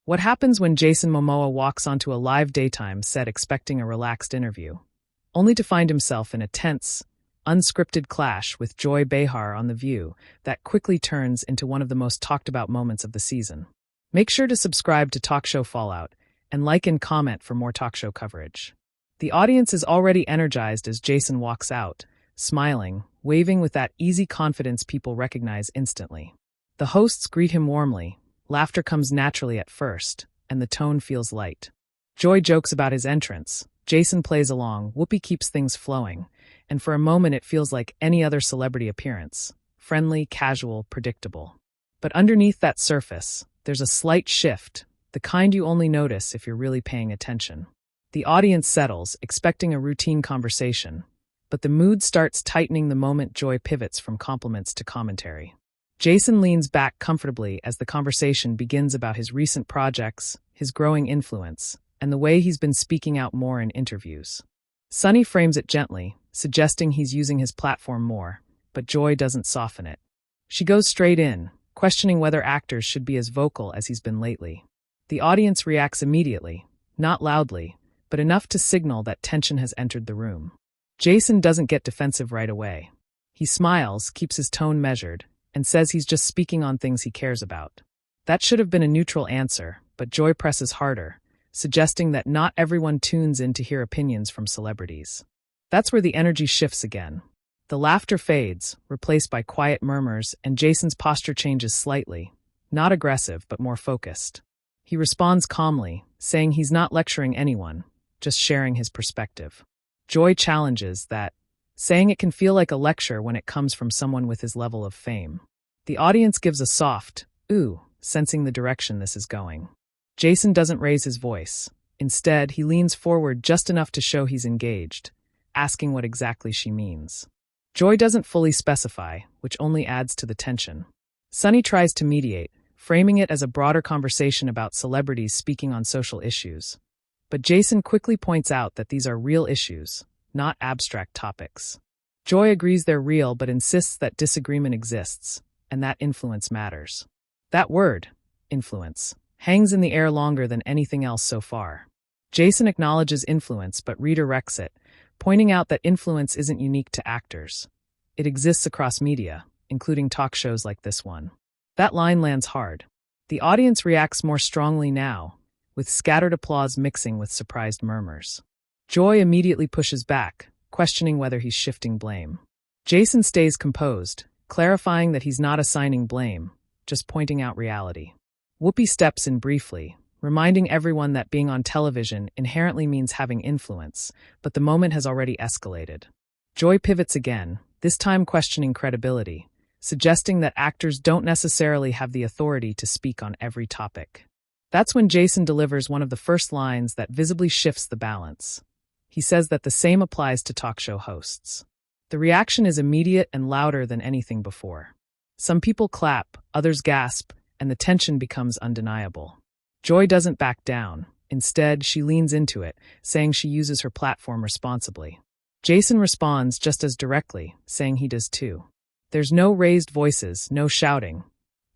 What happens when Jason Momoa walks onto a live daytime set expecting a relaxed interview, only to find himself in a tense, unscripted clash with Joy Behar on The View that quickly turns into one of the most talked-about moments of the season? Make sure to subscribe to Talk Show Fallout and like and comment for more talk show coverage. The audience is already energized as Jason walks out, smiling, waving with that easy confidence people recognize instantly. The hosts greet him warmly, laughter comes naturally at first, and the tone feels light. Joy jokes about his entrance, Jason plays along, Whoopi keeps things flowing, and for a moment it feels like any other celebrity appearance, friendly, casual, predictable. But underneath that surface, there's a slight shift, the kind you only notice if you're really paying attention. The audience settles, expecting a routine conversation, but the mood starts tightening the moment Joy pivots from compliments to commentary. Jason leans back comfortably as the conversation begins about his recent projects, his growing influence, and the way he's been speaking out more in interviews. Sunny frames it gently, suggesting he's using his platform more, but Joy doesn't soften it. She goes straight in, questioning whether actors should be as vocal as he's been lately. The audience reacts immediately, not loudly, but enough to signal that tension has entered the room. Jason doesn't get defensive right away. He smiles, keeps his tone measured, and says he's just speaking on things he cares about. That should have been a neutral answer, but Joy presses harder, suggesting that not everyone tunes in to hear opinions from celebrities. That's where the energy shifts again. The laughter fades, replaced by quiet murmurs, and Jason's posture changes slightly, not aggressive but more focused. He responds calmly, saying he's not lecturing anyone, just sharing his perspective. Joy challenges that, saying it can feel like a lecture when it comes from someone with his level of fame. The audience gives a soft, ooh, sensing the direction this is going. Jason doesn't raise his voice. Instead, he leans forward just enough to show he's engaged, asking what exactly she means. Joy doesn't fully specify, which only adds to the tension. Sunny tries to mediate, framing it as a broader conversation about celebrities speaking on social issues. But Jason quickly points out that these are real issues, not abstract topics. Joy agrees they're real but insists that disagreement exists, and that influence matters. That word, influence, hangs in the air longer than anything else so far. Jason acknowledges influence but redirects it, pointing out that influence isn't unique to actors. It exists across media, including talk shows like this one. That line lands hard. The audience reacts more strongly now, with scattered applause mixing with surprised murmurs. Joy immediately pushes back, questioning whether he's shifting blame. Jason stays composed, clarifying that he's not assigning blame, just pointing out reality. Whoopi steps in briefly, reminding everyone that being on television inherently means having influence, but the moment has already escalated. Joy pivots again, this time questioning credibility, suggesting that actors don't necessarily have the authority to speak on every topic. That's when Jason delivers one of the first lines that visibly shifts the balance. He says that the same applies to talk show hosts. The reaction is immediate and louder than anything before. Some people clap, others gasp, and the tension becomes undeniable. Joy doesn't back down. Instead, she leans into it, saying she uses her platform responsibly. Jason responds just as directly, saying he does too. There's no raised voices, no shouting.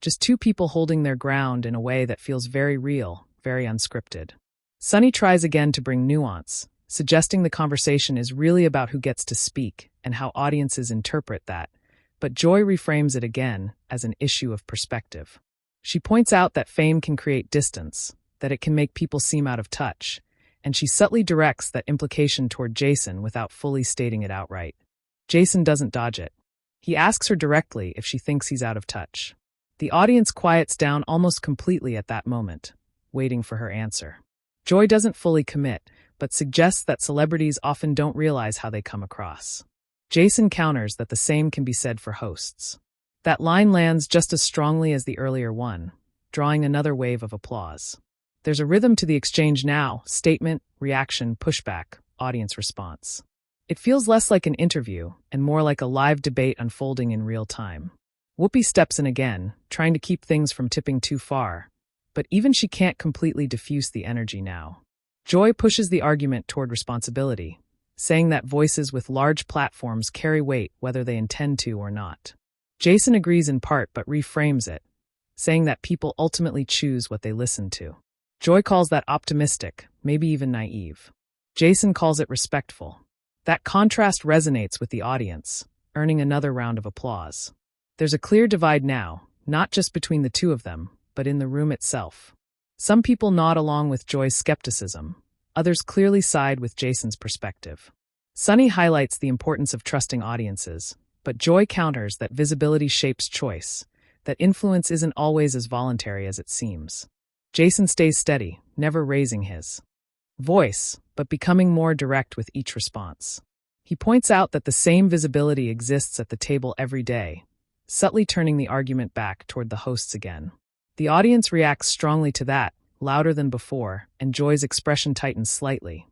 Just two people holding their ground in a way that feels very real, very unscripted. Sunny tries again to bring nuance, suggesting the conversation is really about who gets to speak and how audiences interpret that, but Joy reframes it again as an issue of perspective. She points out that fame can create distance, that it can make people seem out of touch, and she subtly directs that implication toward Jason without fully stating it outright. Jason doesn't dodge it. He asks her directly if she thinks he's out of touch. The audience quiets down almost completely at that moment, waiting for her answer. Joy doesn't fully commit, but suggests that celebrities often don't realize how they come across. Jason counters that the same can be said for hosts. That line lands just as strongly as the earlier one, drawing another wave of applause. There's a rhythm to the exchange now: statement, reaction, pushback, audience response. It feels less like an interview and more like a live debate unfolding in real time. Whoopi steps in again, trying to keep things from tipping too far, but even she can't completely diffuse the energy now. Joy pushes the argument toward responsibility, saying that voices with large platforms carry weight whether they intend to or not. Jason agrees in part but reframes it, saying that people ultimately choose what they listen to. Joy calls that optimistic, maybe even naive. Jason calls it respectful. That contrast resonates with the audience, earning another round of applause. There's a clear divide now, not just between the two of them, but in the room itself. Some people nod along with Joy's skepticism. Others clearly side with Jason's perspective. Sunny highlights the importance of trusting audiences, but Joy counters that visibility shapes choice, that influence isn't always as voluntary as it seems. Jason stays steady, never raising his voice, but becoming more direct with each response. He points out that the same visibility exists at the table every day, subtly turning the argument back toward the hosts again. The audience reacts strongly to that, louder than before, and Joy's expression tightens slightly.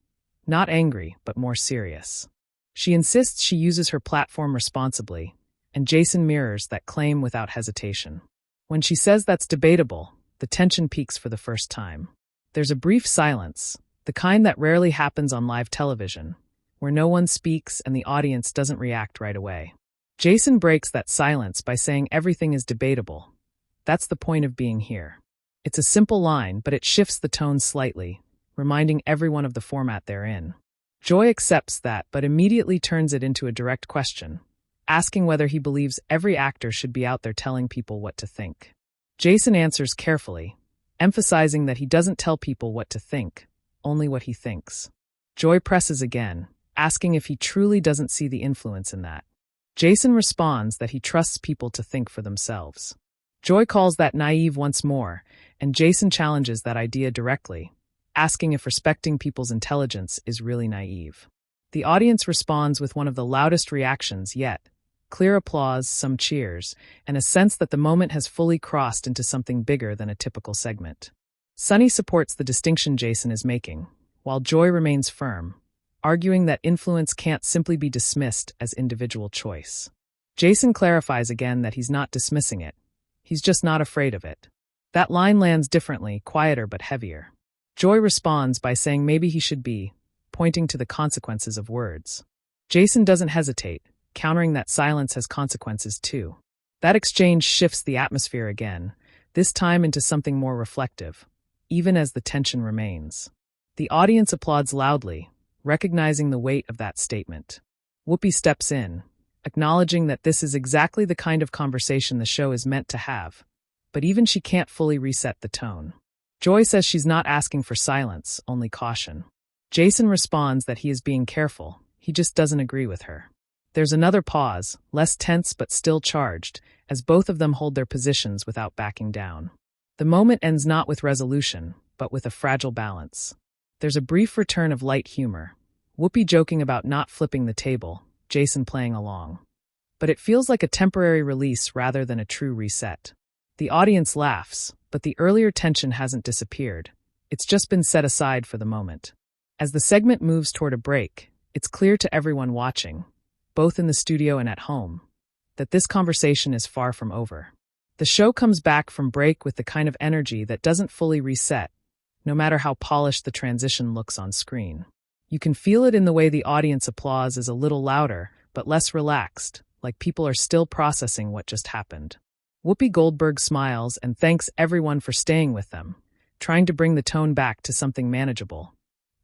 Not angry, but more serious. She insists she uses her platform responsibly, and Jason mirrors that claim without hesitation. When she says that's debatable, the tension peaks for the first time. There's a brief silence, the kind that rarely happens on live television, where no one speaks and the audience doesn't react right away. Jason breaks that silence by saying everything is debatable. That's the point of being here. It's a simple line, but it shifts the tone slightly, reminding everyone of the format they're in. Joy accepts that, but immediately turns it into a direct question, asking whether he believes every actor should be out there telling people what to think. Jason answers carefully, emphasizing that he doesn't tell people what to think, only what he thinks. Joy presses again, asking if he truly doesn't see the influence in that. Jason responds that he trusts people to think for themselves. Joy calls that naive once more, and Jason challenges that idea directly, asking if respecting people's intelligence is really naive. The audience responds with one of the loudest reactions yet. Clear applause, some cheers, and a sense that the moment has fully crossed into something bigger than a typical segment. Sunny supports the distinction Jason is making, while Joy remains firm, arguing that influence can't simply be dismissed as individual choice. Jason clarifies again that he's not dismissing it. He's just not afraid of it. That line lands differently, quieter but heavier. Joy responds by saying maybe he should be, pointing to the consequences of words. Jason doesn't hesitate, countering that silence has consequences too. That exchange shifts the atmosphere again, this time into something more reflective, even as the tension remains. The audience applauds loudly, recognizing the weight of that statement. Whoopi steps in, acknowledging that this is exactly the kind of conversation the show is meant to have, but even she can't fully reset the tone. Joy says she's not asking for silence, only caution. Jason responds that he is being careful, he just doesn't agree with her. There's another pause, less tense but still charged, as both of them hold their positions without backing down. The moment ends not with resolution, but with a fragile balance. There's a brief return of light humor, Whoopi joking about not flipping the table, Jason playing along. But it feels like a temporary release rather than a true reset. The audience laughs, but the earlier tension hasn't disappeared. It's just been set aside for the moment. As the segment moves toward a break, it's clear to everyone watching, both in the studio and at home, that this conversation is far from over. The show comes back from break with the kind of energy that doesn't fully reset, no matter how polished the transition looks on screen. You can feel it in the way the audience applause is a little louder, but less relaxed, like people are still processing what just happened. Whoopi Goldberg smiles and thanks everyone for staying with them, trying to bring the tone back to something manageable.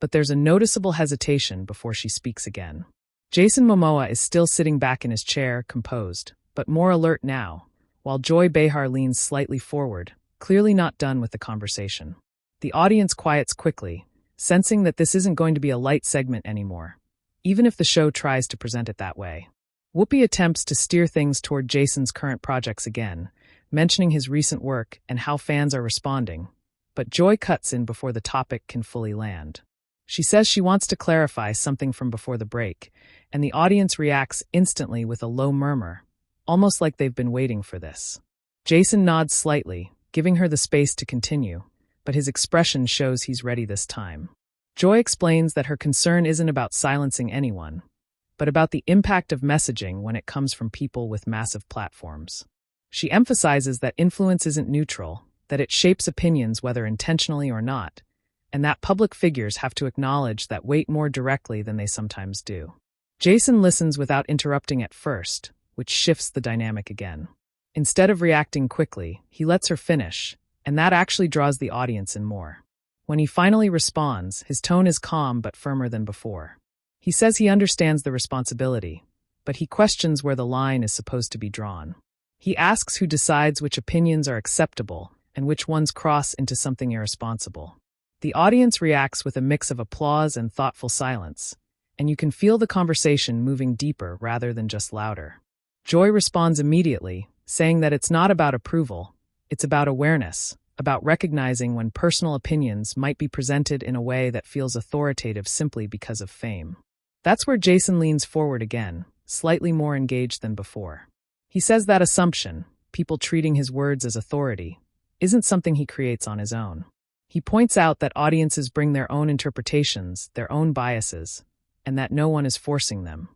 But there's a noticeable hesitation before she speaks again. Jason Momoa is still sitting back in his chair, composed, but more alert now, while Joy Behar leans slightly forward, clearly not done with the conversation. The audience quiets quickly, sensing that this isn't going to be a light segment anymore, even if the show tries to present it that way. Whoopi attempts to steer things toward Jason's current projects again, mentioning his recent work and how fans are responding, but Joy cuts in before the topic can fully land. She says she wants to clarify something from before the break, and the audience reacts instantly with a low murmur, almost like they've been waiting for this. Jason nods slightly, giving her the space to continue, but his expression shows he's ready this time. Joy explains that her concern isn't about silencing anyone, but about the impact of messaging when it comes from people with massive platforms. She emphasizes that influence isn't neutral, that it shapes opinions whether intentionally or not, and that public figures have to acknowledge that weight more directly than they sometimes do. Jason listens without interrupting at first, which shifts the dynamic again. Instead of reacting quickly, he lets her finish, and that actually draws the audience in more. When he finally responds, his tone is calm but firmer than before. He says he understands the responsibility, but he questions where the line is supposed to be drawn. He asks who decides which opinions are acceptable and which ones cross into something irresponsible. The audience reacts with a mix of applause and thoughtful silence, and you can feel the conversation moving deeper rather than just louder. Joy responds immediately, saying that it's not about approval, it's about awareness, about recognizing when personal opinions might be presented in a way that feels authoritative simply because of fame. That's where Jason leans forward again, slightly more engaged than before. He says that assumption, people treating his words as authority, isn't something he creates on his own. He points out that audiences bring their own interpretations, their own biases, and that no one is forcing them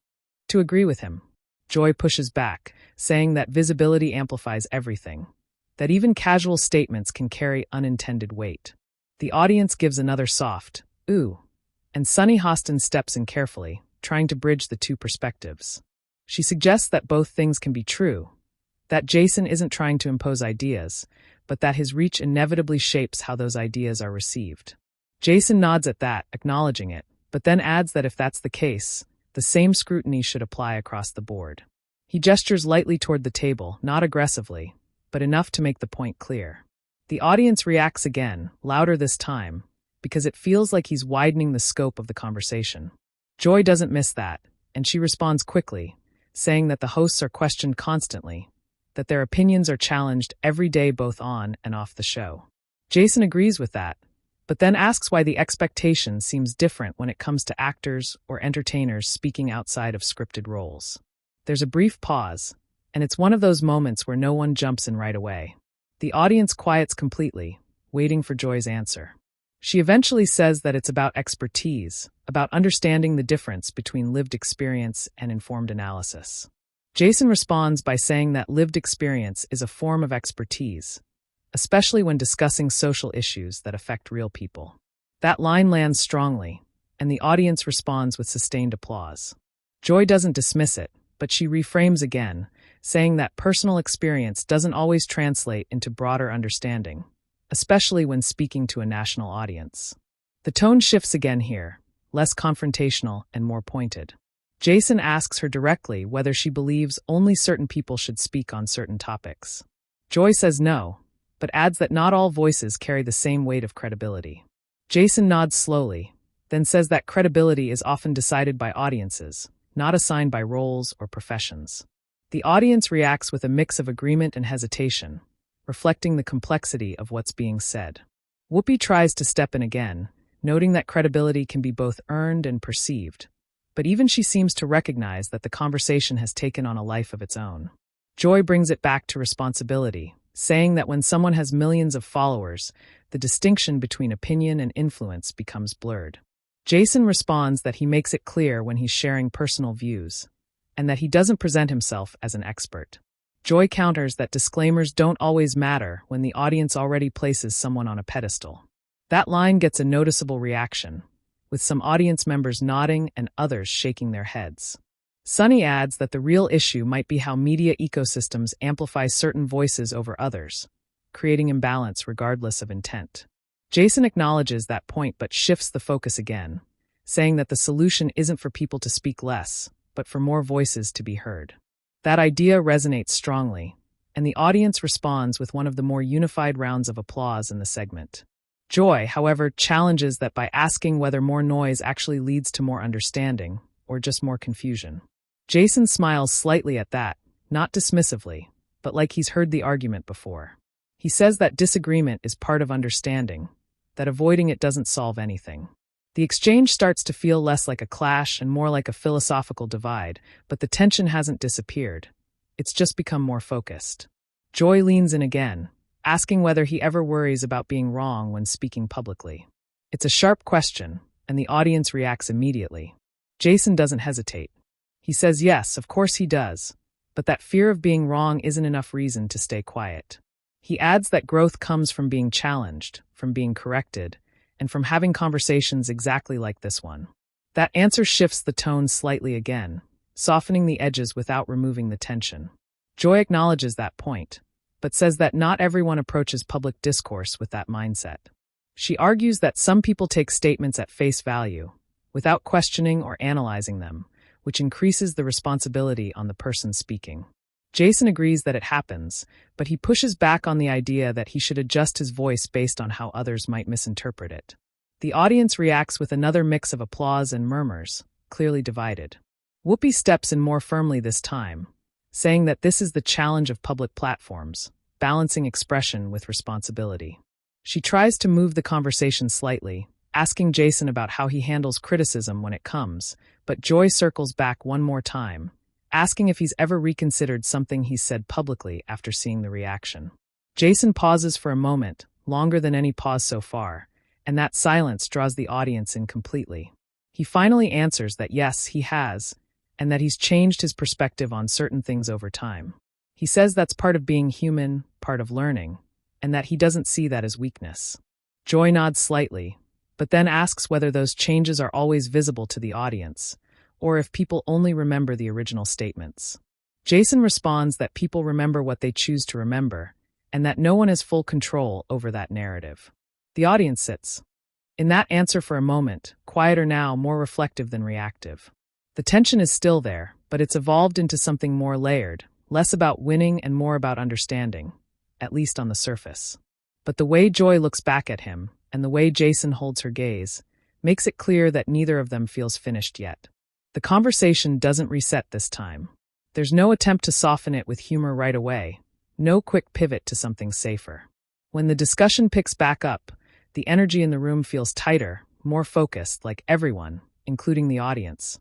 to agree with him. Joy pushes back, saying that visibility amplifies everything, that even casual statements can carry unintended weight. The audience gives another soft, ooh, and Sunny Hostin steps in carefully, trying to bridge the two perspectives. She suggests that both things can be true, that Jason isn't trying to impose ideas, but that his reach inevitably shapes how those ideas are received. Jason nods at that, acknowledging it, but then adds that if that's the case, the same scrutiny should apply across the board. He gestures lightly toward the table, not aggressively, but enough to make the point clear. The audience reacts again, louder this time, because it feels like he's widening the scope of the conversation. Joy doesn't miss that, and she responds quickly, saying that the hosts are questioned constantly, that their opinions are challenged every day both on and off the show. Jason agrees with that, but then asks why the expectation seems different when it comes to actors or entertainers speaking outside of scripted roles. There's a brief pause, and it's one of those moments where no one jumps in right away. The audience quiets completely, waiting for Joy's answer. She eventually says that it's about expertise, about understanding the difference between lived experience and informed analysis. Jason responds by saying that lived experience is a form of expertise, especially when discussing social issues that affect real people. That line lands strongly, and the audience responds with sustained applause. Joy doesn't dismiss it, but she reframes again, saying that personal experience doesn't always translate into broader understanding, especially when speaking to a national audience. The tone shifts again here, less confrontational and more pointed. Jason asks her directly whether she believes only certain people should speak on certain topics. Joy says no, but adds that not all voices carry the same weight of credibility. Jason nods slowly, then says that credibility is often decided by audiences, not assigned by roles or professions. The audience reacts with a mix of agreement and hesitation, reflecting the complexity of what's being said. Whoopi tries to step in again, noting that credibility can be both earned and perceived, but even she seems to recognize that the conversation has taken on a life of its own. Joy brings it back to responsibility, saying that when someone has millions of followers, the distinction between opinion and influence becomes blurred. Jason responds that he makes it clear when he's sharing personal views, and that he doesn't present himself as an expert. Joy counters that disclaimers don't always matter when the audience already places someone on a pedestal. That line gets a noticeable reaction, with some audience members nodding and others shaking their heads. Sunny adds that the real issue might be how media ecosystems amplify certain voices over others, creating imbalance regardless of intent. Jason acknowledges that point but shifts the focus again, saying that the solution isn't for people to speak less, but for more voices to be heard. That idea resonates strongly, and the audience responds with one of the more unified rounds of applause in the segment. Joy, however, challenges that by asking whether more noise actually leads to more understanding, or just more confusion. Jason smiles slightly at that, not dismissively, but like he's heard the argument before. He says that disagreement is part of understanding, that avoiding it doesn't solve anything. The exchange starts to feel less like a clash and more like a philosophical divide, but the tension hasn't disappeared. It's just become more focused. Joy leans in again, asking whether he ever worries about being wrong when speaking publicly. It's a sharp question, and the audience reacts immediately. Jason doesn't hesitate. He says yes, of course he does, but that fear of being wrong isn't enough reason to stay quiet. He adds that growth comes from being challenged, from being corrected, and from having conversations exactly like this one. That answer shifts the tone slightly again, softening the edges without removing the tension. Joy acknowledges that point, but says that not everyone approaches public discourse with that mindset. She argues that some people take statements at face value, without questioning or analyzing them, which increases the responsibility on the person speaking. Jason agrees that it happens, but he pushes back on the idea that he should adjust his voice based on how others might misinterpret it. The audience reacts with another mix of applause and murmurs, clearly divided. Whoopi steps in more firmly this time, saying that this is the challenge of public platforms, balancing expression with responsibility. She tries to move the conversation slightly, asking Jason about how he handles criticism when it comes, but Joy circles back one more time, asking if he's ever reconsidered something he's said publicly after seeing the reaction. Jason pauses for a moment, longer than any pause so far, and that silence draws the audience in completely. He finally answers that yes, he has, and that he's changed his perspective on certain things over time. He says that's part of being human, part of learning, and that he doesn't see that as weakness. Joy nods slightly, but then asks whether those changes are always visible to the audience, or if people only remember the original statements. Jason responds that people remember what they choose to remember, and that no one has full control over that narrative. The audience sits in that answer for a moment, quieter now, more reflective than reactive. The tension is still there, but it's evolved into something more layered, less about winning and more about understanding, at least on the surface. But the way Joy looks back at him, and the way Jason holds her gaze, makes it clear that neither of them feels finished yet. The conversation doesn't reset this time. There's no attempt to soften it with humor right away, no quick pivot to something safer. When the discussion picks back up, the energy in the room feels tighter, more focused, like everyone, including the audience,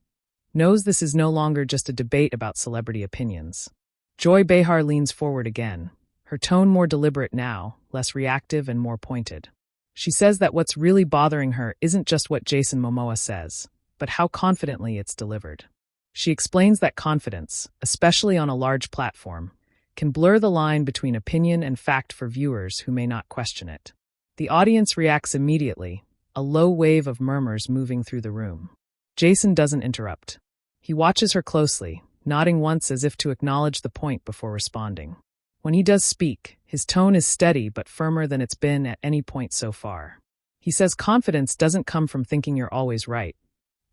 knows this is no longer just a debate about celebrity opinions. Joy Behar leans forward again, her tone more deliberate now, less reactive and more pointed. She says that what's really bothering her isn't just what Jason Momoa says, but how confidently it's delivered. She explains that confidence, especially on a large platform, can blur the line between opinion and fact for viewers who may not question it. The audience reacts immediately, a low wave of murmurs moving through the room. Jason doesn't interrupt. He watches her closely, nodding once as if to acknowledge the point before responding. When he does speak, his tone is steady but firmer than it's been at any point so far. He says confidence doesn't come from thinking you're always right.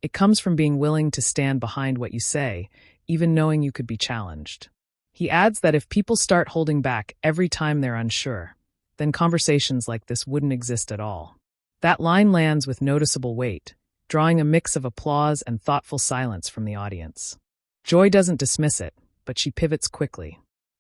It comes from being willing to stand behind what you say, even knowing you could be challenged. He adds that if people start holding back every time they're unsure, then conversations like this wouldn't exist at all. That line lands with noticeable weight, drawing a mix of applause and thoughtful silence from the audience. Joy doesn't dismiss it, but she pivots quickly.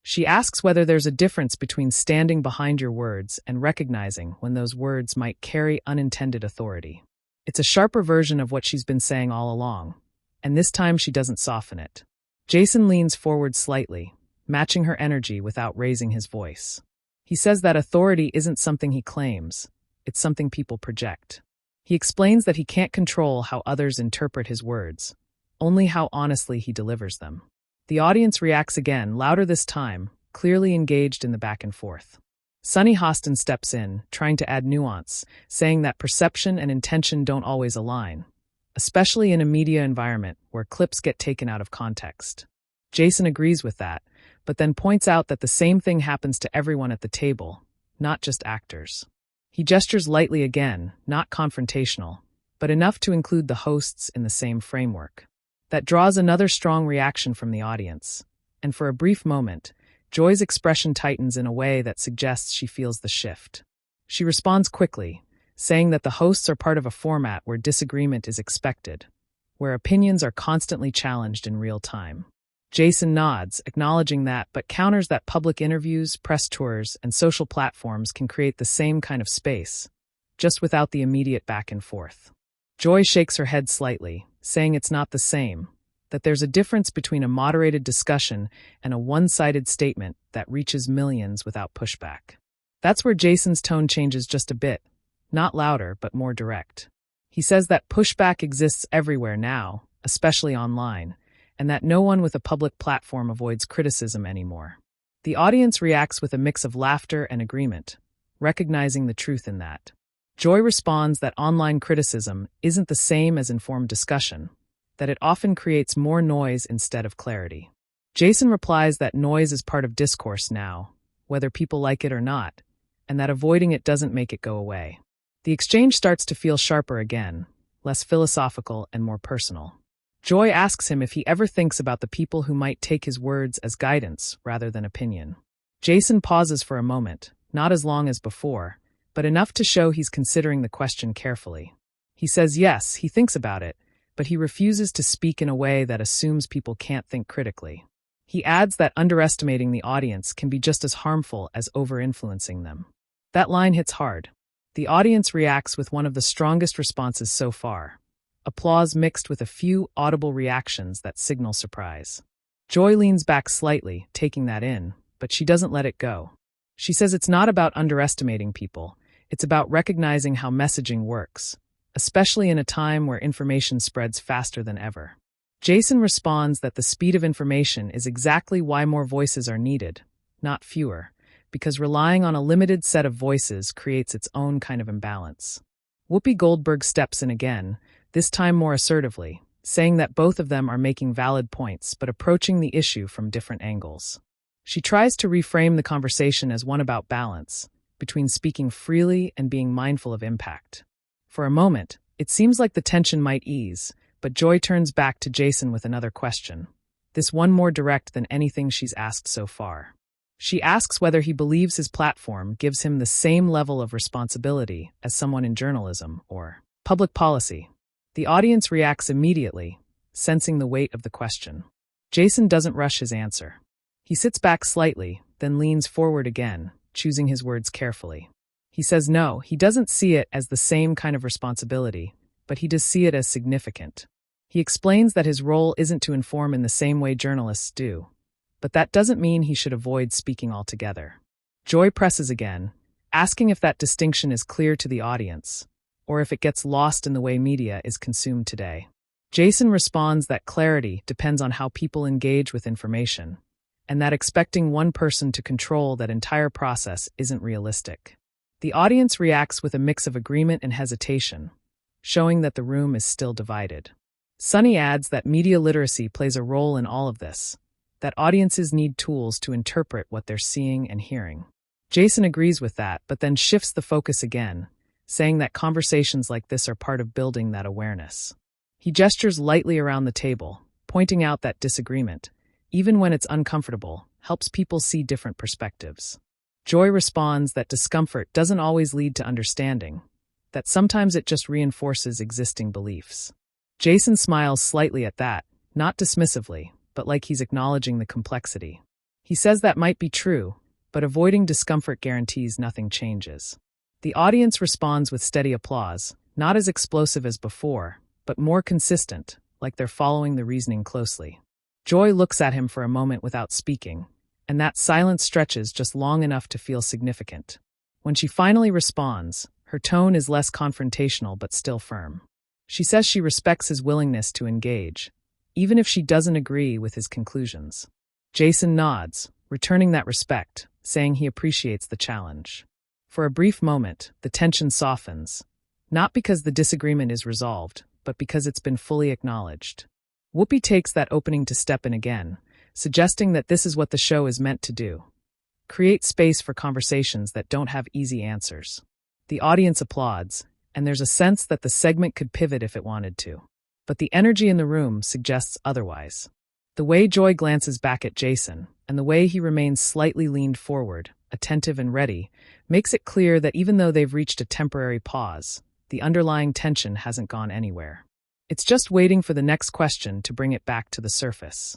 She asks whether there's a difference between standing behind your words and recognizing when those words might carry unintended authority. It's a sharper version of what she's been saying all along, and this time she doesn't soften it. Jason leans forward slightly, matching her energy without raising his voice. He says that authority isn't something he claims, it's something people project. He explains that he can't control how others interpret his words, only how honestly he delivers them. The audience reacts again, louder this time, clearly engaged in the back and forth. Sunny Hostin steps in, trying to add nuance, saying that perception and intention don't always align, especially in a media environment where clips get taken out of context. Jason agrees with that, but then points out that the same thing happens to everyone at the table, not just actors. He gestures lightly again, not confrontational, but enough to include the hosts in the same framework. That draws another strong reaction from the audience, and for a brief moment, Joy's expression tightens in a way that suggests she feels the shift. She responds quickly, saying that the hosts are part of a format where disagreement is expected, where opinions are constantly challenged in real time. Jason nods, acknowledging that, but counters that public interviews, press tours, and social platforms can create the same kind of space, just without the immediate back and forth. Joy shakes her head slightly, saying it's not the same, that there's a difference between a moderated discussion and a one-sided statement that reaches millions without pushback. That's where Jason's tone changes just a bit, not louder but more direct. He says that pushback exists everywhere now, especially online, and that no one with a public platform avoids criticism anymore. The audience reacts with a mix of laughter and agreement, recognizing the truth in that. Joy responds that online criticism isn't the same as informed discussion, that it often creates more noise instead of clarity. Jason replies that noise is part of discourse now, whether people like it or not, and that avoiding it doesn't make it go away. The exchange starts to feel sharper again, less philosophical and more personal. Joy asks him if he ever thinks about the people who might take his words as guidance rather than opinion. Jason pauses for a moment, not as long as before, but enough to show he's considering the question carefully. He says yes, he thinks about it, but he refuses to speak in a way that assumes people can't think critically. He adds that underestimating the audience can be just as harmful as over-influencing them. That line hits hard. The audience reacts with one of the strongest responses so far. Applause mixed with a few audible reactions that signal surprise. Joy leans back slightly, taking that in, but she doesn't let it go. She says it's not about underestimating people, it's about recognizing how messaging works, especially in a time where information spreads faster than ever. Jason responds that the speed of information is exactly why more voices are needed, not fewer, because relying on a limited set of voices creates its own kind of imbalance. Whoopi Goldberg steps in again, this time more assertively, saying that both of them are making valid points but approaching the issue from different angles. She tries to reframe the conversation as one about balance, between speaking freely and being mindful of impact. For a moment, it seems like the tension might ease, but Joy turns back to Jason with another question, this one more direct than anything she's asked so far. She asks whether he believes his platform gives him the same level of responsibility as someone in journalism or public policy. The audience reacts immediately, sensing the weight of the question. Jason doesn't rush his answer. He sits back slightly, then leans forward again, choosing his words carefully. He says no, he doesn't see it as the same kind of responsibility, but he does see it as significant. He explains that his role isn't to inform in the same way journalists do, but that doesn't mean he should avoid speaking altogether. Joy presses again, asking if that distinction is clear to the audience, or if it gets lost in the way media is consumed today. Jason responds that clarity depends on how people engage with information, and that expecting one person to control that entire process isn't realistic. The audience reacts with a mix of agreement and hesitation, showing that the room is still divided. Sunny adds that media literacy plays a role in all of this, that audiences need tools to interpret what they're seeing and hearing. Jason agrees with that, but then shifts the focus again, saying that conversations like this are part of building that awareness. He gestures lightly around the table, pointing out that disagreement, even when it's uncomfortable, helps people see different perspectives. Joy responds that discomfort doesn't always lead to understanding, that sometimes it just reinforces existing beliefs. Jason smiles slightly at that, not dismissively, but like he's acknowledging the complexity. He says that might be true, but avoiding discomfort guarantees nothing changes. The audience responds with steady applause, not as explosive as before, but more consistent, like they're following the reasoning closely. Joy looks at him for a moment without speaking, and that silence stretches just long enough to feel significant. When she finally responds, her tone is less confrontational but still firm. She says she respects his willingness to engage, even if she doesn't agree with his conclusions. Jason nods, returning that respect, saying he appreciates the challenge. For a brief moment, the tension softens, not because the disagreement is resolved, but because it's been fully acknowledged. Whoopi takes that opening to step in again, suggesting that this is what the show is meant to do: create space for conversations that don't have easy answers. The audience applauds, and there's a sense that the segment could pivot if it wanted to. But the energy in the room suggests otherwise. The way Joy glances back at Jason, and the way he remains slightly leaned forward, attentive and ready, makes it clear that even though they've reached a temporary pause, the underlying tension hasn't gone anywhere. It's just waiting for the next question to bring it back to the surface.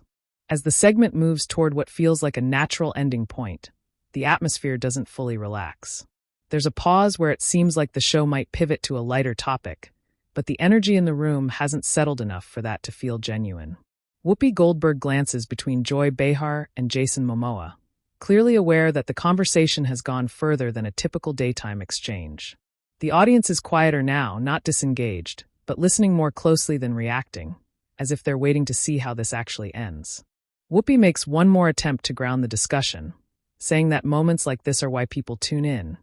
As the segment moves toward what feels like a natural ending point, the atmosphere doesn't fully relax. There's a pause where it seems like the show might pivot to a lighter topic, but the energy in the room hasn't settled enough for that to feel genuine. Whoopi Goldberg glances between Joy Behar and Jason Momoa, clearly aware that the conversation has gone further than a typical daytime exchange. The audience is quieter now, not disengaged, but listening more closely than reacting, as if they're waiting to see how this actually ends. Whoopi makes one more attempt to ground the discussion, saying that moments like this are why people tune in,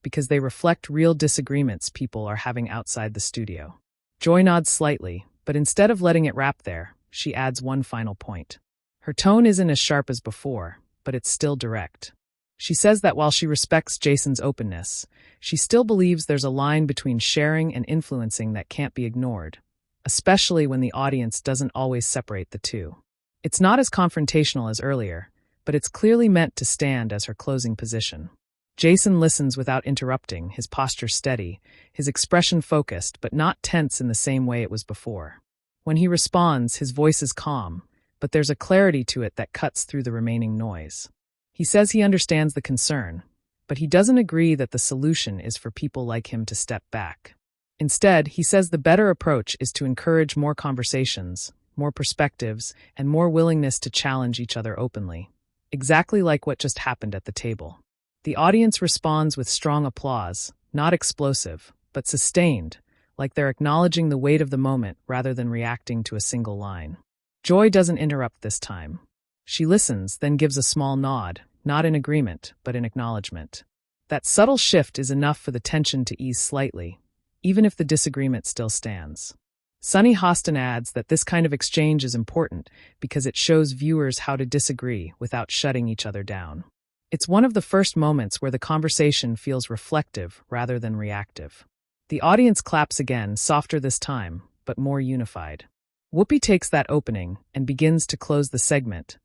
because they reflect real disagreements people are having outside the studio. Joy nods slightly, but instead of letting it wrap there, she adds one final point. Her tone isn't as sharp as before, but it's still direct. She says that while she respects Jason's openness, she still believes there's a line between sharing and influencing that can't be ignored, especially when the audience doesn't always separate the two. It's not as confrontational as earlier, but it's clearly meant to stand as her closing position. Jason listens without interrupting, his posture steady, his expression focused but not tense in the same way it was before. When he responds, his voice is calm, but there's a clarity to it that cuts through the remaining noise. He says he understands the concern, but he doesn't agree that the solution is for people like him to step back. Instead, he says the better approach is to encourage more conversations, more perspectives, and more willingness to challenge each other openly. Exactly like what just happened at the table. The audience responds with strong applause, not explosive, but sustained, like they're acknowledging the weight of the moment rather than reacting to a single line. Joy doesn't interrupt this time. She listens, then gives a small nod, not in agreement, but in acknowledgement. That subtle shift is enough for the tension to ease slightly, even if the disagreement still stands. Sunny Hostin adds that this kind of exchange is important because it shows viewers how to disagree without shutting each other down. It's one of the first moments where the conversation feels reflective rather than reactive. The audience claps again, softer this time, but more unified. Whoopi takes that opening and begins to close the segment,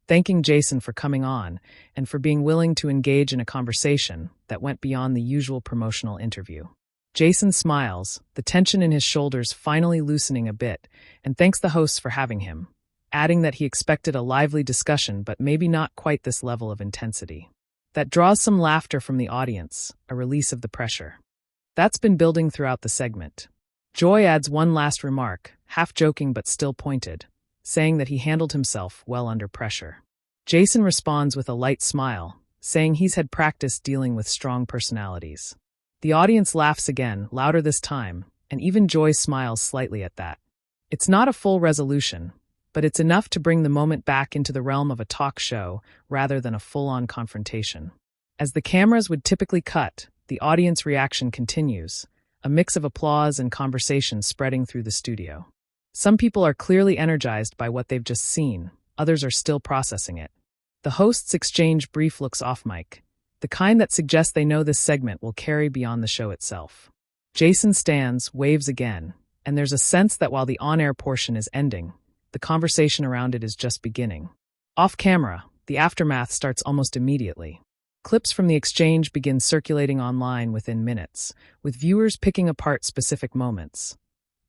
thanking Jason for coming on and for being willing to engage in a conversation that went beyond the usual promotional interview. Jason smiles, the tension in his shoulders finally loosening a bit, and thanks the hosts for having him, adding that he expected a lively discussion but maybe not quite this level of intensity. That draws some laughter from the audience, a release of the pressure. That's been building throughout the segment. Joy adds one last remark, half joking but still pointed, saying that he handled himself well under pressure. Jason responds with a light smile, saying he's had practice dealing with strong personalities. The audience laughs again, louder this time, and even Joy smiles slightly at that. It's not a full resolution, but it's enough to bring the moment back into the realm of a talk show rather than a full-on confrontation. As the cameras would typically cut, the audience reaction continues, a mix of applause and conversation spreading through the studio. Some people are clearly energized by what they've just seen, others are still processing it. The hosts exchange brief looks off mic, the kind that suggests they know this segment will carry beyond the show itself. Jason stands, waves again, and there's a sense that while the on-air portion is ending, the conversation around it is just beginning. Off camera, the aftermath starts almost immediately. Clips from the exchange begin circulating online within minutes, with viewers picking apart specific moments.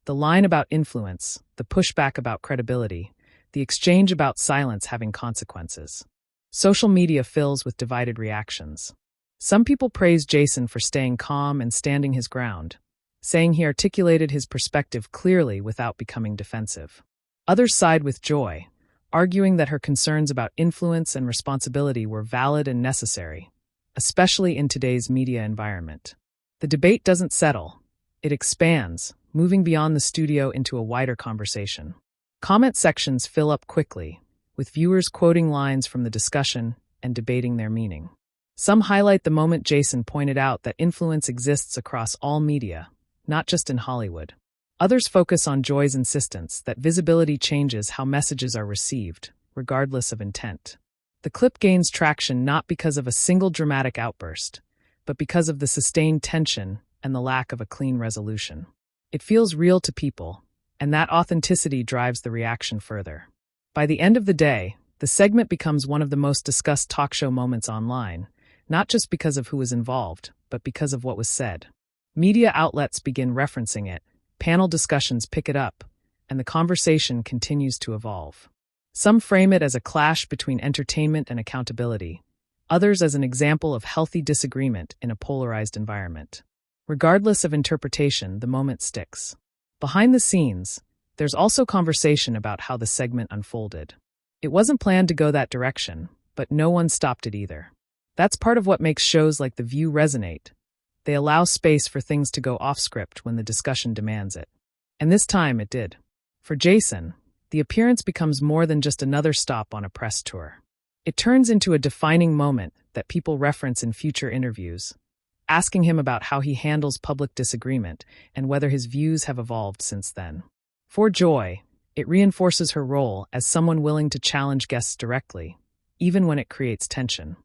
The line about influence, the pushback about credibility, the exchange about silence having consequences. Social media fills with divided reactions. Some people praise Jason for staying calm and standing his ground, saying he articulated his perspective clearly without becoming defensive. Others side with Joy, arguing that her concerns about influence and responsibility were valid and necessary, especially in today's media environment. The debate doesn't settle. It expands, moving beyond the studio into a wider conversation. Comment sections fill up quickly, with viewers quoting lines from the discussion and debating their meaning. Some highlight the moment Jason pointed out that influence exists across all media, not just in Hollywood. Others focus on Joy's insistence that visibility changes how messages are received, regardless of intent. The clip gains traction not because of a single dramatic outburst, but because of the sustained tension and the lack of a clean resolution. It feels real to people, and that authenticity drives the reaction further. By the end of the day, the segment becomes one of the most discussed talk show moments online, not just because of who was involved, but because of what was said. Media outlets begin referencing it, panel discussions pick it up, and the conversation continues to evolve. Some frame it as a clash between entertainment and accountability, others as an example of healthy disagreement in a polarized environment. Regardless of interpretation, the moment sticks. Behind the scenes, there's also conversation about how the segment unfolded. It wasn't planned to go that direction, but no one stopped it either. That's part of what makes shows like The View resonate. They allow space for things to go off script when the discussion demands it. And this time it did. For Jason, the appearance becomes more than just another stop on a press tour. It turns into a defining moment that people reference in future interviews, asking him about how he handles public disagreement and whether his views have evolved since then. For Joy, it reinforces her role as someone willing to challenge guests directly, even when it creates tension.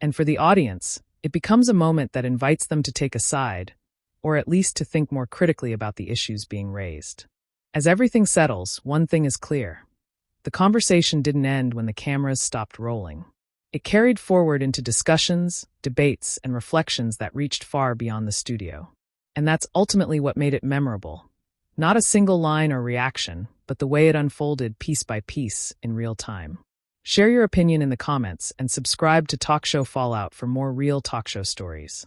And for the audience, it becomes a moment that invites them to take a side, or at least to think more critically about the issues being raised. As everything settles, one thing is clear. The conversation didn't end when the cameras stopped rolling. It carried forward into discussions, debates, and reflections that reached far beyond the studio. And that's ultimately what made it memorable. Not a single line or reaction, but the way it unfolded piece by piece in real time. Share your opinion in the comments and subscribe to Talk Show Fallout for more real talk show stories.